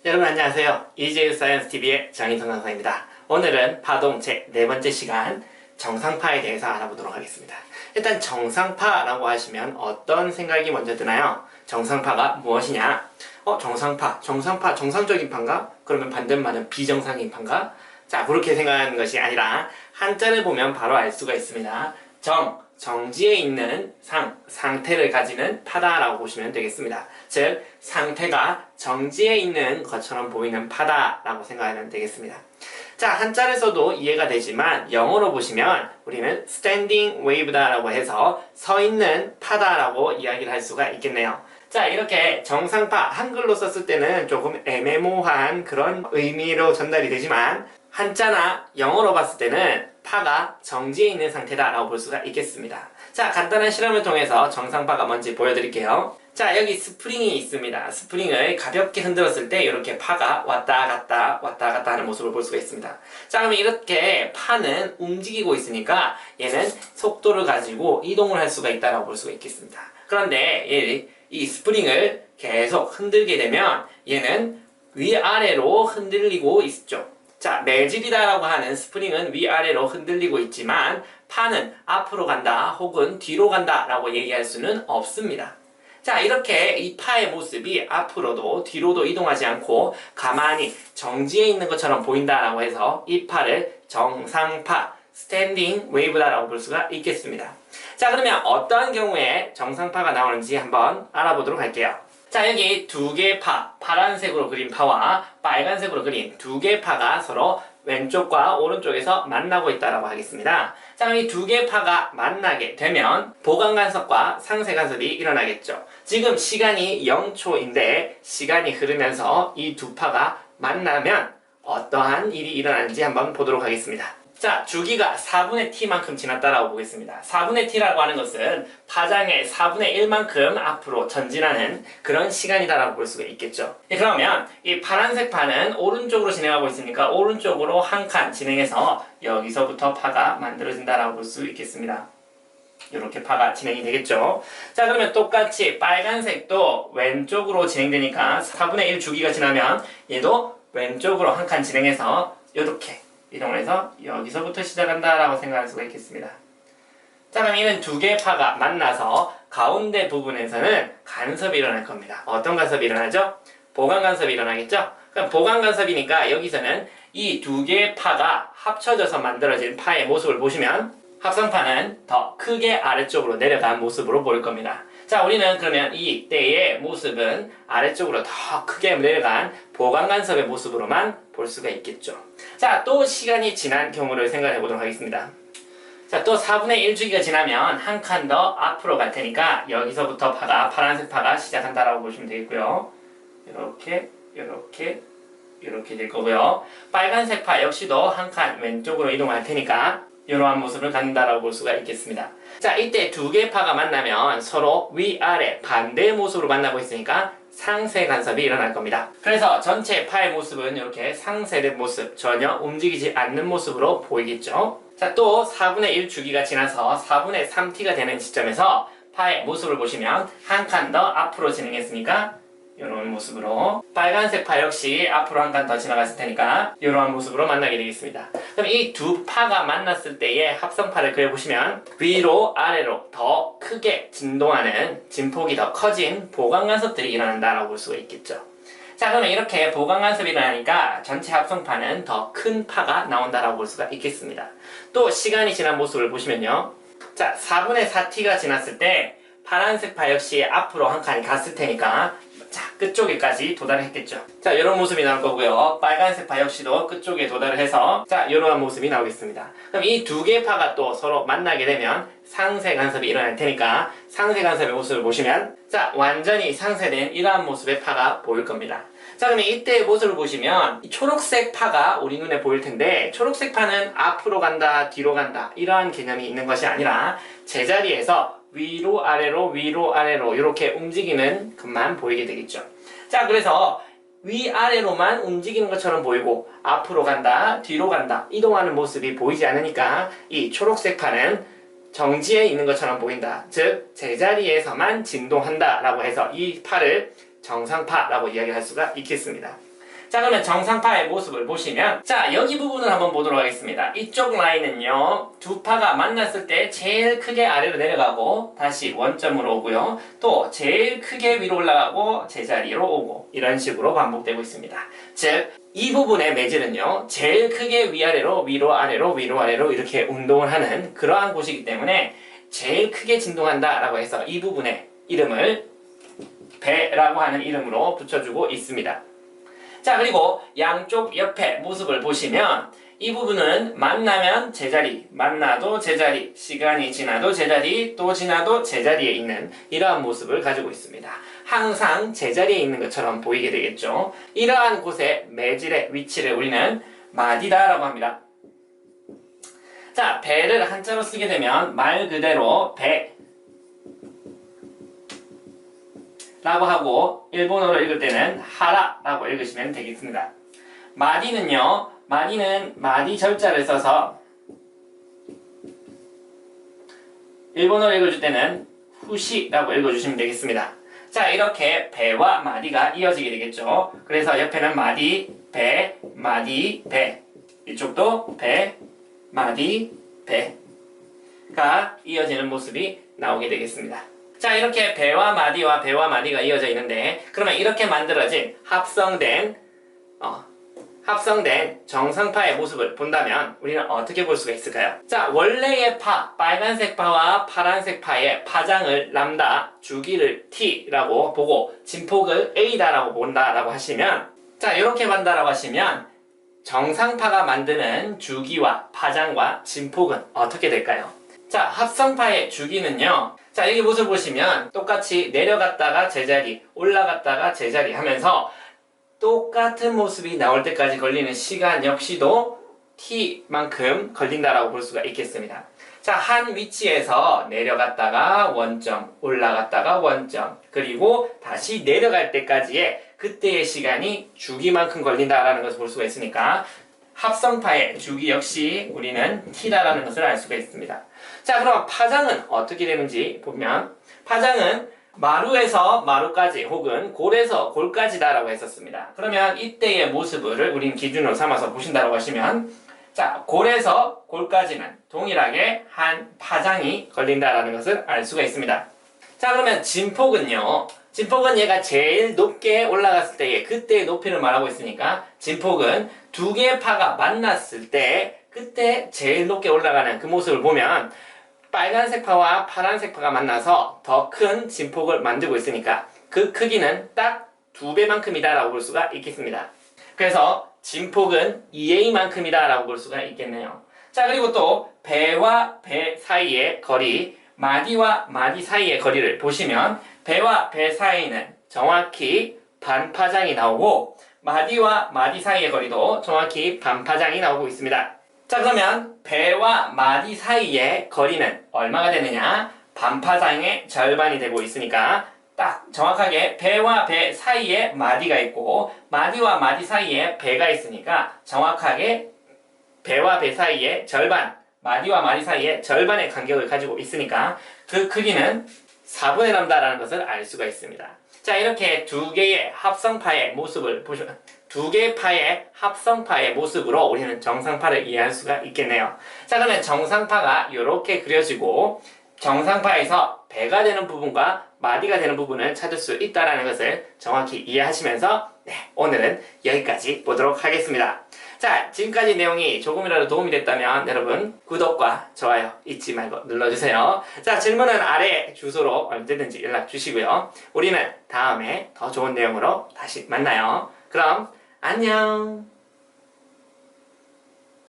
여러분 안녕하세요. 이재우 사이언스 TV의 장인성 강사입니다. 오늘은 파동 제 4번째 시간 정상파에 대해서 알아보도록 하겠습니다. 일단 정상파라고 하시면 어떤 생각이 먼저 드나요? 정상파가 무엇이냐? 정상파, 정상적인 파인가? 그러면 반대말은 비정상인 파인가? 자, 그렇게 생각하는 것이 아니라 한자를 보면 바로 알 수가 있습니다. 정지에 있는 상태를 가지는 파다라고 보시면 되겠습니다. 즉, 상태가 정지에 있는 것처럼 보이는 파다라고 생각하면 되겠습니다. 자, 한자를 써도 이해가 되지만 영어로 보시면 우리는 standing wave다라고 해서 서 있는 파다라고 이야기를 할 수가 있겠네요. 자, 이렇게 정상파 한글로 썼을 때는 조금 애매모호한 그런 의미로 전달이 되지만 한자나 영어로 봤을 때는 파가 정지해 있는 상태다라고 볼 수가 있겠습니다. 자, 간단한 실험을 통해서 정상파가 뭔지 보여드릴게요. 자, 여기 스프링이 있습니다. 스프링을 가볍게 흔들었을 때 이렇게 파가 왔다 갔다 하는 모습을 볼 수가 있습니다. 자, 그러면 이렇게 파는 움직이고 있으니까 얘는 속도를 가지고 이동을 할 수가 있다고 볼 수가 있겠습니다. 그런데 이 스프링을 계속 흔들게 되면 얘는 위아래로 흔들리고 있죠. 자, 매질이다라고 하는 스프링은 위아래로 흔들리고 있지만 파는 앞으로 간다 혹은 뒤로 간다 라고 얘기할 수는 없습니다. 자, 이렇게 이 파의 모습이 앞으로도 뒤로도 이동하지 않고 가만히 정지해 있는 것처럼 보인다라고 해서 이 파를 정상파, 스탠딩 웨이브다라고 볼 수가 있겠습니다. 자, 그러면 어떠한 경우에 정상파가 나오는지 한번 알아보도록 할게요. 자, 여기 두 개의 파, 파란색으로 그린 파와 빨간색으로 그린 두 개의 파가 서로 왼쪽과 오른쪽에서 만나고 있다고 하겠습니다. 자, 그럼 이 두 개의 파가 만나게 되면 보강간섭과 상쇄간섭이 일어나겠죠. 지금 시간이 0초인데 시간이 흐르면서 이 두 파가 만나면 어떠한 일이 일어나는지 한번 보도록 하겠습니다. 자, 주기가 4분의 t만큼 지났다라고 보겠습니다. 4분의 t라고 하는 것은 파장의 4분의 1만큼 앞으로 전진하는 그런 시간이다라고 볼 수가 있겠죠. 그러면 이 파란색 파는 오른쪽으로 진행하고 있으니까 오른쪽으로 한 칸 진행해서 여기서부터 파가 만들어진다라고 볼 수 있겠습니다. 이렇게 파가 진행이 되겠죠. 자, 그러면 똑같이 빨간색도 왼쪽으로 진행되니까 4분의 1 주기가 지나면 얘도 왼쪽으로 한 칸 진행해서 이렇게 이동을 해서 여기서부터 시작한다라고 생각할 수가 있겠습니다. 자, 그럼 이는 두 개의 파가 만나서 가운데 부분에서는 간섭이 일어날 겁니다. 어떤 간섭이 일어나죠? 보강간섭이 일어나겠죠? 그럼 보강간섭이니까 여기서는 이 두 개의 파가 합쳐져서 만들어진 파의 모습을 보시면 합성파는 더 크게 아래쪽으로 내려간 모습으로 보일 겁니다. 자, 우리는 그러면 이때의 모습은 아래쪽으로 더 크게 내려간 보강간섭의 모습으로만 볼 수가 있겠죠. 자, 또 시간이 지난 경우를 생각해 보도록 하겠습니다. 자, 또 4분의 1 주기가 지나면 한 칸 더 앞으로 갈 테니까 여기서부터 파가 파란색 파가 시작한다라고 보시면 되겠고요. 이렇게 될 거고요. 빨간색 파 역시도 한 칸 왼쪽으로 이동할 테니까 이러한 모습을 갖는다라고 볼 수가 있겠습니다. 자, 이때 두 개의 파가 만나면 서로 위아래 반대의 모습으로 만나고 있으니까 상쇄 간섭이 일어날 겁니다. 그래서 전체 파의 모습은 이렇게 상쇄된 모습, 전혀 움직이지 않는 모습으로 보이겠죠. 자, 또 4분의 1 주기가 지나서 4분의 3t가 되는 시점에서 파의 모습을 보시면 한 칸 더 앞으로 진행했으니까 이런 모습으로 빨간색 파 역시 앞으로 한 칸 더 지나갔을 테니까 이러한 모습으로 만나게 되겠습니다. 그럼 이 두 파가 만났을 때의 합성파를 그려보시면 위로 아래로 더 크게 진동하는 진폭이 더 커진 보강간섭들이 일어난다라고 볼 수가 있겠죠. 자, 그러면 이렇게 보강간섭이 일어나니까 전체 합성파는 더 큰 파가 나온다라고 볼 수가 있겠습니다. 또 시간이 지난 모습을 보시면요. 자, 4분의 4t가 지났을 때 파란색 파 역시 앞으로 한 칸이 갔을 테니까 자, 끝쪽에까지 도달을 했겠죠. 자, 이런 모습이 나올 거고요. 빨간색 파 역시도 끝쪽에 도달을 해서 자, 이러한 모습이 나오겠습니다. 그럼 이 두 개의 파가 또 서로 만나게 되면 상쇄 간섭이 일어날 테니까 상쇄 간섭의 모습을 보시면 자, 완전히 상쇄된 이러한 모습의 파가 보일 겁니다. 자, 그러면 이때의 모습을 보시면 이 초록색 파가 우리 눈에 보일 텐데 초록색 파는 앞으로 간다, 뒤로 간다 이러한 개념이 있는 것이 아니라 제자리에서 위로 아래로 이렇게 움직이는 것만 보이게 되겠죠. 자, 그래서 위아래로만 움직이는 것처럼 보이고 앞으로 간다, 뒤로 간다 이동하는 모습이 보이지 않으니까 이 초록색 파는 정지해 있는 것처럼 보인다. 즉 제자리에서만 진동한다 라고 해서 이 파를 정상파라고 이야기할 수가 있겠습니다. 자, 그러면 정상파의 모습을 보시면, 자, 여기 부분을 한번 보도록 하겠습니다. 이쪽 라인은요, 두 파가 만났을 때 제일 크게 아래로 내려가고 다시 원점으로 오고요. 또 제일 크게 위로 올라가고 제자리로 오고, 이런 식으로 반복되고 있습니다. 즉, 이 부분의 매질은요, 제일 크게 위아래로, 위로 아래로, 위로 아래로 이렇게 운동을 하는 그러한 곳이기 때문에 제일 크게 진동한다 라고 해서 이 부분의 이름을 배라고 하는 이름으로 붙여주고 있습니다. 자, 그리고 양쪽 옆에 모습을 보시면 이 부분은 만나면 제자리, 만나도 제자리, 시간이 지나도 제자리, 또 지나도 제자리에 있는 이러한 모습을 가지고 있습니다. 항상 제자리에 있는 것처럼 보이게 되겠죠. 이러한 곳의 매질의 위치를 우리는 마디다라고 합니다. 자, 배를 한자로 쓰게 되면 말 그대로 배 라고 하고 일본어로 읽을 때는 하라 라고 읽으시면 되겠습니다. 마디는요, 마디는 마디 절자를 써서 일본어로 읽어줄 때는 후시라고 읽어주시면 되겠습니다. 자, 이렇게 배와 마디가 이어지게 되겠죠. 그래서 옆에는 마디, 배, 마디, 배. 이쪽도 배, 마디, 배가 이어지는 모습이 나오게 되겠습니다. 자, 이렇게 배와 마디가 이어져 있는데, 그러면 이렇게 만들어진 합성된 정상파의 모습을 본다면 우리는 어떻게 볼 수가 있을까요? 자, 원래의 파, 빨간색 파와 파란색 파의 파장을 람다, 주기를 t라고 보고 진폭을 a다라고 본다라고 하시면, 자, 이렇게 본다라고 하시면 정상파가 만드는 주기와 파장과 진폭은 어떻게 될까요? 자, 합성파의 주기는요, 자, 여기 모습 보시면 똑같이 내려갔다가 제자리, 올라갔다가 제자리 하면서 똑같은 모습이 나올 때까지 걸리는 시간 역시도 t만큼 걸린다라고 볼 수가 있겠습니다. 자, 한 위치에서 내려갔다가 원점, 올라갔다가 원점, 그리고 다시 내려갈 때까지의 그때의 시간이 주기만큼 걸린다라는 것을 볼 수가 있으니까 합성파의 주기 역시 우리는 t다라는 것을 알 수가 있습니다. 자, 그럼 파장은 어떻게 되는지 보면, 파장은 마루에서 마루까지 혹은 골에서 골까지다라고 했었습니다. 그러면 이때의 모습을 우린 기준으로 삼아서 보신다고 하시면, 자, 골에서 골까지는 동일하게 한 파장이 걸린다라는 것을 알 수가 있습니다. 자, 그러면 진폭은요, 진폭은 얘가 제일 높게 올라갔을 때의 그때의 높이를 말하고 있으니까 진폭은 두 개의 파가 만났을 때 그때 제일 높게 올라가는 그 모습을 보면 빨간색 파와 파란색 파가 만나서 더 큰 진폭을 만들고 있으니까 그 크기는 딱 2배만큼이다 라고 볼 수가 있겠습니다. 그래서 진폭은 2a만큼이다 라고 볼 수가 있겠네요. 자, 그리고 또 배와 배 사이의 거리, 마디와 마디 사이의 거리를 보시면 배와 배 사이는 정확히 반파장이 나오고 마디와 마디 사이의 거리도 정확히 반파장이 나오고 있습니다. 자, 그러면 배와 마디 사이의 거리는 얼마가 되느냐? 반파장의 절반이 되고 있으니까 딱 정확하게 배와 배 사이에 마디가 있고 마디와 마디 사이에 배가 있으니까 정확하게 배와 배 사이의 절반, 마디와 마디 사이의 절반의 간격을 가지고 있으니까 그 크기는 4분의 람다라는 것을 알 수가 있습니다. 자, 이렇게 두 개의 합성파의 모습을 보시면 두 개의 파의 합성파의 모습으로 우리는 정상파를 이해할 수가 있겠네요. 자, 그러면 정상파가 이렇게 그려지고 정상파에서 배가 되는 부분과 마디가 되는 부분을 찾을 수 있다는 것을 정확히 이해하시면서 오늘은 여기까지 보도록 하겠습니다. 자, 지금까지 내용이 조금이라도 도움이 됐다면 여러분 구독과 좋아요 잊지 말고 눌러주세요. 자, 질문은 아래 주소로 언제든지 연락 주시고요. 우리는 다음에 더 좋은 내용으로 다시 만나요. 그럼 안녕.